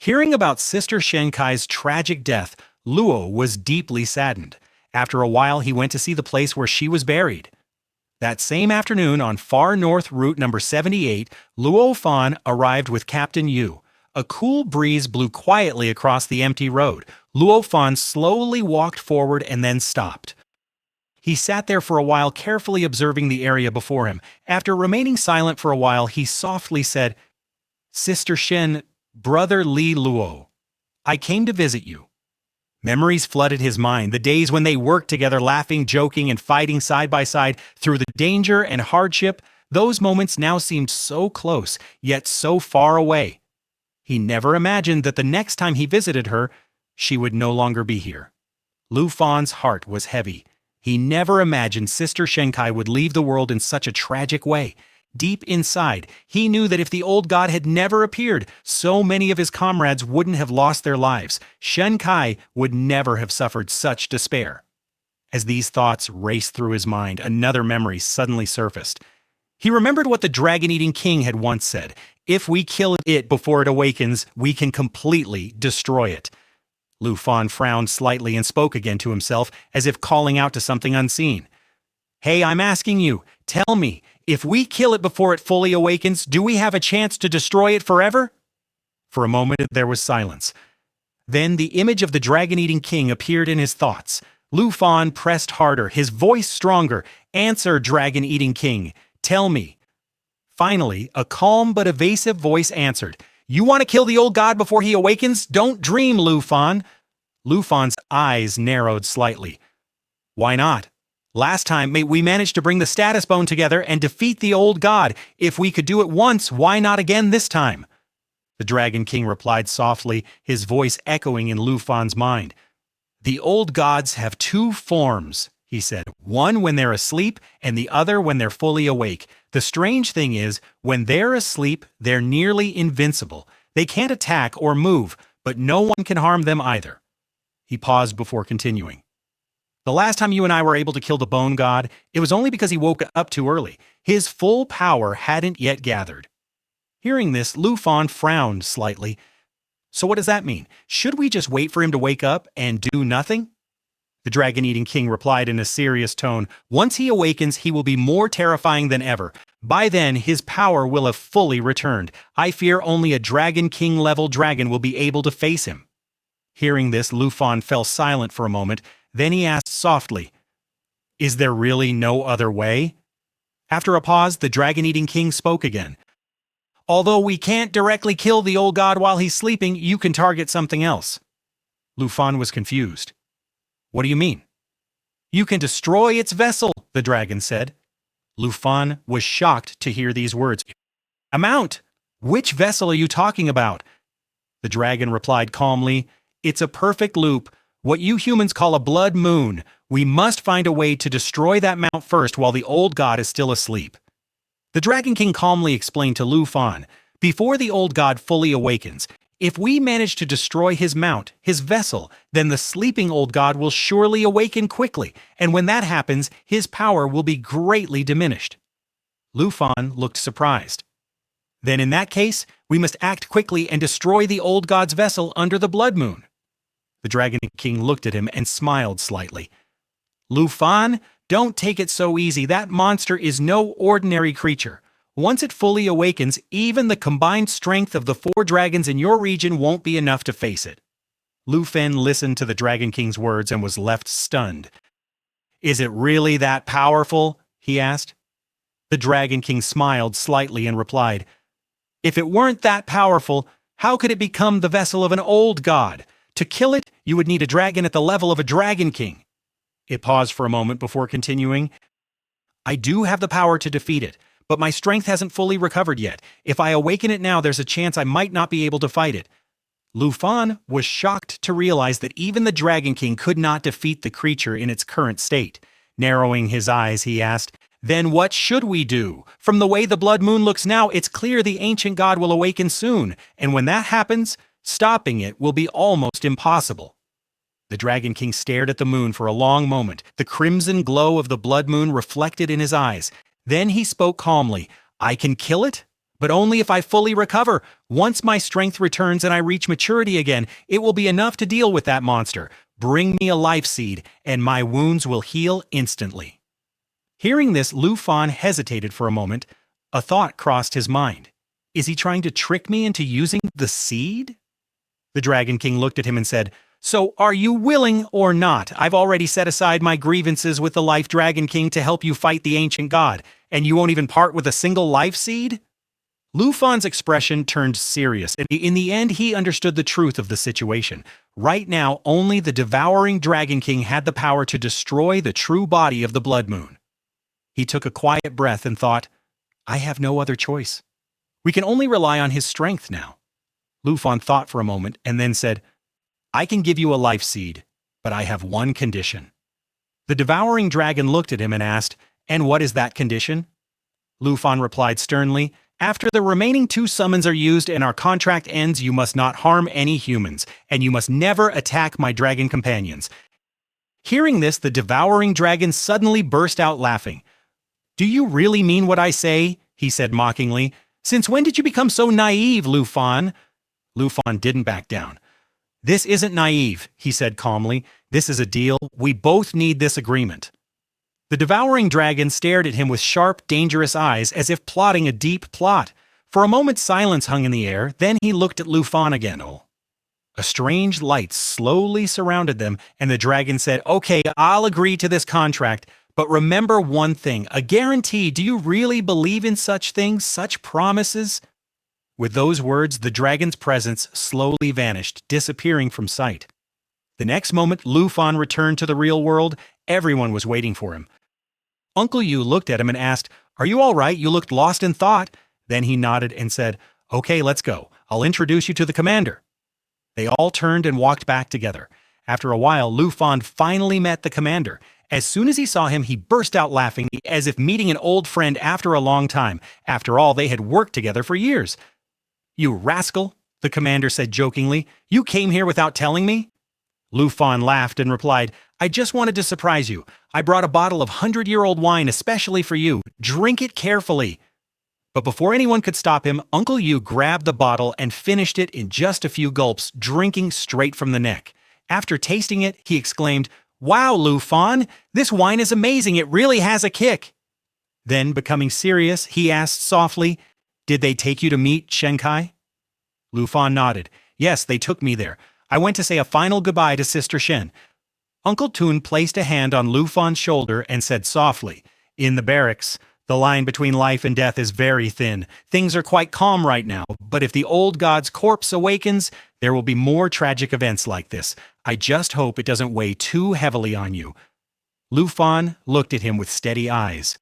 Hearing about Sister Shenkai's tragic death, Luo was deeply saddened. After a while, he went to see the place where she was buried. That same afternoon, on far north route number 78, Luo Fan arrived with Captain Yu. A cool breeze blew quietly across the empty road. Luo Fan slowly walked forward and then stopped. He sat there for a while, carefully observing the area before him. After remaining silent for a while, he softly said, "Sister Shen, Brother Li Luo, I came to visit you." Memories flooded his mind, the days when they worked together, laughing, joking, and fighting side by side through the danger and hardship. Those moments now seemed so close, yet so far away. He never imagined that the next time he visited her, she would no longer be here. Lu Fan's heart was heavy. He never imagined Sister Shenkai would leave the world in such a tragic way. Deep inside, he knew that if the old god had never appeared, so many of his comrades wouldn't have lost their lives. Shenkai would never have suffered such despair. As these thoughts raced through his mind, another memory suddenly surfaced. He remembered what the dragon-eating king had once said: "If we kill it before it awakens, we can completely destroy it." Lu Fan frowned slightly and spoke again to himself, as if calling out to something unseen. "Hey, I'm asking you, tell me, if we kill it before it fully awakens, do we have a chance to destroy it forever?" For a moment there was silence. Then the image of the dragon-eating king appeared in his thoughts. Lu Fan pressed harder, his voice stronger. "Answer, dragon-eating king. Tell me." Finally, a calm but evasive voice answered. "You want to kill the old god before he awakens? Don't dream, Lu Fan." Lu Fan's eyes narrowed slightly. "Why not? Last time, we managed to bring the status bone together and defeat the old god. If we could do it once, why not again this time?" The Dragon King replied softly, his voice echoing in Lu Fan's mind. "The old gods have two forms," he said. "One when they're asleep, and the other when they're fully awake. The strange thing is, when they're asleep, they're nearly invincible. They can't attack or move, but no one can harm them either." He paused before continuing. "The last time you and I were able to kill the bone god, it was only because he woke up too early. His full power hadn't yet gathered." Hearing this, Lu Fan frowned slightly. "So what does that mean? Should we just wait for him to wake up and do nothing?" The dragon-eating king replied in a serious tone. "Once he awakens, he will be more terrifying than ever. By then, his power will have fully returned. I fear only a Dragon King-level dragon will be able to face him." Hearing this, Lu Fan fell silent for a moment. Then he asked softly, "Is there really no other way?" After a pause, the dragon-eating king spoke again. "Although we can't directly kill the old god while he's sleeping, you can target something else." Lu Fan was confused. "What do you mean?" "You can destroy its vessel," the dragon said. Lu Fan was shocked to hear these words. "A mount? Which vessel are you talking about?" The dragon replied calmly, "It's a perfect loop, what you humans call a blood moon. We must find a way to destroy that mount first while the old god is still asleep." The Dragon King calmly explained to Lu Fan, "Before the old god fully awakens, if we manage to destroy his mount, his vessel, then the sleeping old god will surely awaken quickly, and when that happens, his power will be greatly diminished." Lu Fan looked surprised. "Then in that case, we must act quickly and destroy the old god's vessel under the blood moon." The Dragon King looked at him and smiled slightly. "Lu Fan, don't take it so easy. That monster is no ordinary creature. Once it fully awakens, even the combined strength of the 4 dragons in your region won't be enough to face it." Lu Fan listened to the Dragon King's words and was left stunned. "Is it really that powerful?" he asked. The Dragon King smiled slightly and replied, "If it weren't that powerful, how could it become the vessel of an old god? To kill it, you would need a dragon at the level of a Dragon King." It paused for a moment before continuing. "I do have the power to defeat it, but my strength hasn't fully recovered yet. If I awaken it now, there's a chance I might not be able to fight it." Lu Fan was shocked to realize that even the Dragon King could not defeat the creature in its current state. Narrowing his eyes, he asked, "Then what should we do? From the way the blood moon looks now, it's clear the ancient god will awaken soon, and when that happens, stopping it will be almost impossible." The Dragon King stared at the moon for a long moment, the crimson glow of the blood moon reflected in his eyes. Then he spoke calmly, "I can kill it, but only if I fully recover. Once my strength returns and I reach maturity again, it will be enough to deal with that monster. Bring me a life seed, and my wounds will heal instantly." Hearing this, Lu Fan hesitated for a moment. A thought crossed his mind. Is he trying to trick me into using the seed? The Dragon King looked at him and said, "So are you willing or not? I've already set aside my grievances with the Life Dragon King to help you fight the ancient god, and you won't even part with a single life seed?" Lu Fan's expression turned serious, and in the end he understood the truth of the situation. Right now, only the devouring Dragon King had the power to destroy the true body of the Blood Moon. He took a quiet breath and thought, I have no other choice. We can only rely on his strength now. Lu Fan thought for a moment and then said, I can give you a life seed, but I have one condition. The devouring dragon looked at him and asked, and what is that condition? Lu Fan replied sternly, after the remaining 2 summons are used and our contract ends, you must not harm any humans, and you must never attack my dragon companions. Hearing this, the devouring dragon suddenly burst out laughing. Do you really mean what I say? He said mockingly. Since when did you become so naive, Lu Fan? Lu Fan didn't back down. This isn't naive, he said calmly. This is a deal. We both need this agreement. The devouring dragon stared at him with sharp, dangerous eyes as if plotting a deep plot. For a moment silence hung in the air, then he looked at Lu Fan again. A strange light slowly surrounded them, and the dragon said, Okay, I'll agree to this contract, but remember one thing, a guarantee. Do you really believe in such things, such promises? With those words, the dragon's presence slowly vanished, disappearing from sight. The next moment, Lu Fan returned to the real world. Everyone was waiting for him. Uncle Yu looked at him and asked, Are you all right? You looked lost in thought. Then he nodded and said, Okay, let's go. I'll introduce you to the commander. They all turned and walked back together. After a while, Lu Fan finally met the commander. As soon as he saw him, he burst out laughing, as if meeting an old friend after a long time. After all, they had worked together for years. You rascal, the commander said jokingly. You came here without telling me? Lu Fan laughed and replied, I just wanted to surprise you. I brought a bottle of 100-year-old wine especially for you. Drink it carefully. But before anyone could stop him, Uncle Yu grabbed the bottle and finished it in just a few gulps, drinking straight from the neck. After tasting it, he exclaimed, Wow, Lu Fan, this wine is amazing. It really has a kick. Then, becoming serious, he asked softly, Did they take you to meet Shenkai? Lu Fan nodded. Yes, they took me there. I went to say a final goodbye to Sister Shen. Uncle Toon placed a hand on Lu Fan's shoulder and said softly, In the barracks, the line between life and death is very thin. Things are quite calm right now, but if the old god's corpse awakens, there will be more tragic events like this. I just hope it doesn't weigh too heavily on you. Lu Fan looked at him with steady eyes.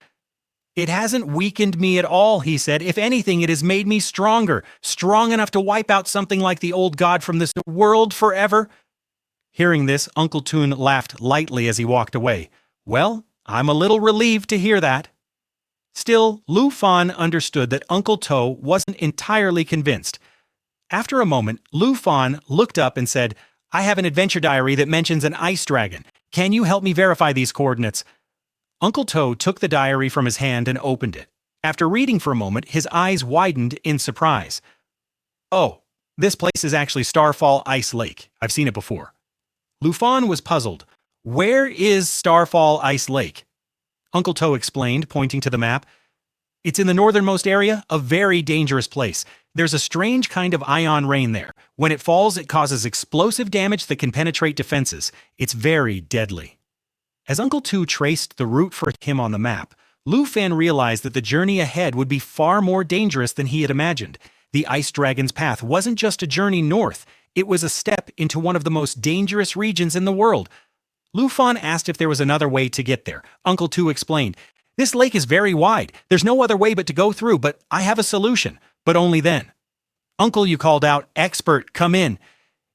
It hasn't weakened me at all, he said. If anything, it has made me stronger, strong enough to wipe out something like the old god from this world forever. Hearing this, Uncle Toon laughed lightly as he walked away. Well, I'm a little relieved to hear that. Still, Lu Fan understood that Uncle To wasn't entirely convinced. After a moment, Lu Fan looked up and said, I have an adventure diary that mentions an ice dragon. Can you help me verify these coordinates? Uncle To took the diary from his hand and opened it. After reading for a moment, his eyes widened in surprise. Oh, this place is actually Starfall Ice Lake. I've seen it before. Lu Fan was puzzled. Where is Starfall Ice Lake? Uncle To explained, pointing to the map. It's in the northernmost area, a very dangerous place. There's a strange kind of ion rain there. When it falls, it causes explosive damage that can penetrate defenses. It's very deadly. As Uncle To traced the route for him on the map, Lu Fan realized that the journey ahead would be far more dangerous than he had imagined. The Ice Dragon's path wasn't just a journey north, it was a step into one of the most dangerous regions in the world. Lu Fan asked if there was another way to get there. Uncle To explained, This lake is very wide. There's no other way but to go through, but I have a solution. But only then. Uncle Yu called out, Expert, come in.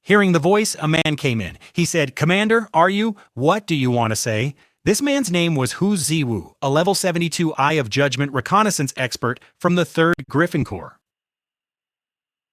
Hearing the voice, a man came in. He said, Commander, are you? What do you want to say? This man's name was Hu Ziwu, a level 72 Eye of Judgment reconnaissance expert from the 3rd Griffin Corps.